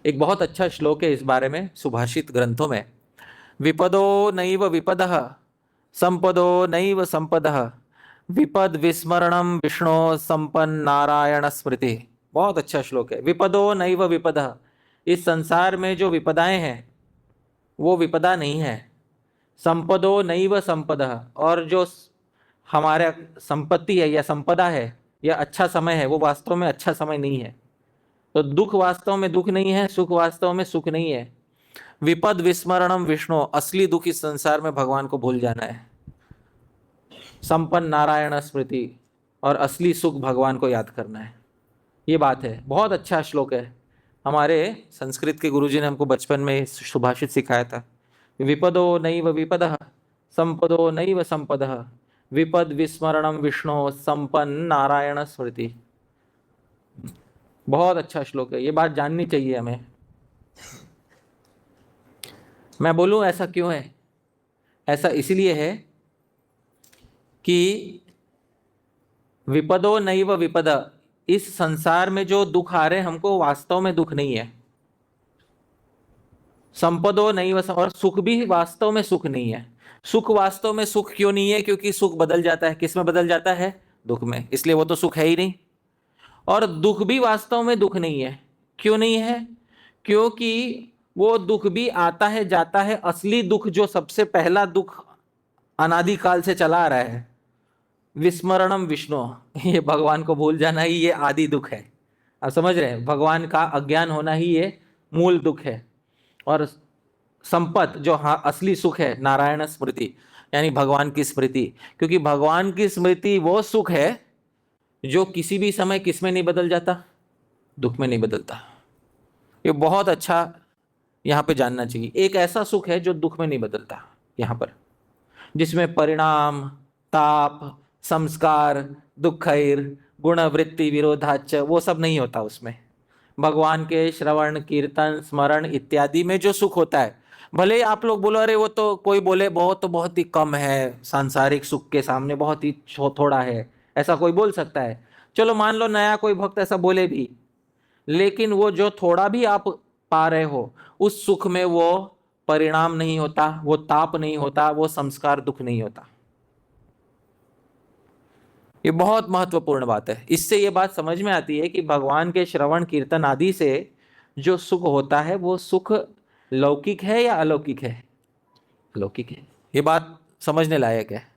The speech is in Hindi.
एक बहुत अच्छा श्लोक है इस बारे में सुभाषित ग्रंथों में। विपदो नैव विपदः संपदो नैव संपदः विपद विस्मरणम विष्णो संपन्न नारायण स्मृति। बहुत अच्छा श्लोक है। विपदो नैव विपदः, इस संसार में जो विपदाएं हैं वो विपदा नहीं है। संपदो नैव संपदः, और जो हमारा संपत्ति है या संपदा है या अच्छा समय है वो वास्तव में अच्छा समय नहीं है। तो दुख वास्तव में दुख नहीं है, सुख वास्तव में सुख नहीं है। विपद विस्मरणम विष्णु, असली दुख इस संसार में भगवान को भूल जाना है। संपन्न नारायण स्मृति, और असली सुख भगवान को याद करना है। ये बात है। बहुत अच्छा श्लोक है। हमारे संस्कृत के गुरुजी ने हमको बचपन में सुभाषित सिखाया था। विपदो नैव विपदः संपदो नैव संपदः विपद विस्मरणम विष्णु संपन्न नारायण स्मृति। बहुत अच्छा श्लोक है। ये बात जाननी चाहिए हमें। मैं बोलूं ऐसा क्यों है? ऐसा इसलिए है कि विपदो नैव विपद, इस संसार में जो दुख आ रहे हमको वास्तव में दुख नहीं है। संपदो नैव, और सुख भी वास्तव में सुख नहीं है। सुख वास्तव में सुख क्यों नहीं है? क्योंकि सुख बदल जाता है। किस में बदल जाता है? दुख में। इसलिए वो तो सुख है ही नहीं। और दुख भी वास्तव में दुख नहीं है। क्यों नहीं है? क्योंकि वो दुख भी आता है जाता है। असली दुख जो सबसे पहला दुख अनादि काल से चला आ रहा है, विस्मरणम विष्णु, ये भगवान को भूल जाना ही ये आदि दुख है। आप समझ रहे हैं? भगवान का अज्ञान होना ही ये मूल दुख है। और संपत जो हाँ असली सुख है, नारायण स्मृति, यानी भगवान की स्मृति। क्योंकि भगवान की स्मृति वो सुख है जो किसी भी समय किस में नहीं बदल जाता? दुख में नहीं बदलता। ये बहुत अच्छा यहाँ पे जानना चाहिए। एक ऐसा सुख है जो दुख में नहीं बदलता यहाँ पर, जिसमें परिणाम, ताप, संस्कार, दुखैर, गुण वृत्ति विरोधाच, वो सब नहीं होता उसमें। भगवान के श्रवण कीर्तन स्मरण इत्यादि में जो सुख होता है, भले ही आप लोग बोलो अरे वो तो, कोई बोले बहुत तो बहुत ही कम है, सांसारिक सुख के सामने बहुत ही थोड़ा है, ऐसा कोई बोल सकता है। चलो मान लो नया कोई भक्त ऐसा बोले भी, लेकिन वो जो थोड़ा भी आप पा रहे हो उस सुख में वो परिणाम नहीं होता, वो ताप नहीं होता, वो संस्कार दुख नहीं होता। ये बहुत महत्वपूर्ण बात है। इससे ये बात समझ में आती है कि भगवान के श्रवण कीर्तन आदि से जो सुख होता है वो सुख लौकिक है या अलौकिक है? लौकिक है। ये बात समझने लायक है।